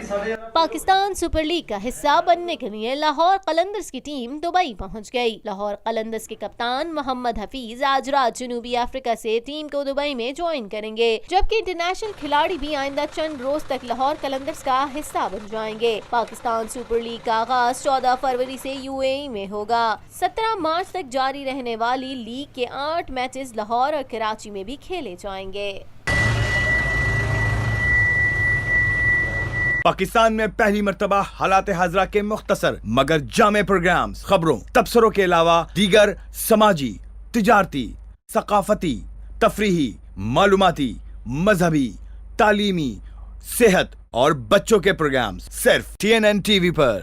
Pakistan super league का हिस्सा बनने के लिए लाहौर कलंदर्स की टीम दुबई पहुंच गई। लाहौर कलंदर्स के कप्तान मोहम्मद हफीज आज रात जनूबी अफ्रीका से टीम को दुबई में ज्वाइन करेंगे, जबकि इंटरनेशनल खिलाड़ी भी आइंदा चंद रोज तक लाहौर कलंदर्स का हिस्सा बन जाएंगे। पाकिस्तान सुपर लीग का आगाज 14 फरवरी से यूएई में होगा। 17 मार्च तक जारी रहने वाली लीग के 8 मैचेस लाहौर और कराची में भी खेले जाएंगे। पाकिस्तान में पहली मर्तबा हालात हाजरा के मुख्तसर मगर जामे प्रोग्राम्स, खबरों, तबसरों के अलावा दीगर समाजी, तिजारती, सकाफती, तफरीही, मालूमाती, मजहबी, तालीमी, सेहत और बच्चों के प्रोग्राम्स सिर्फ TNN TV पर।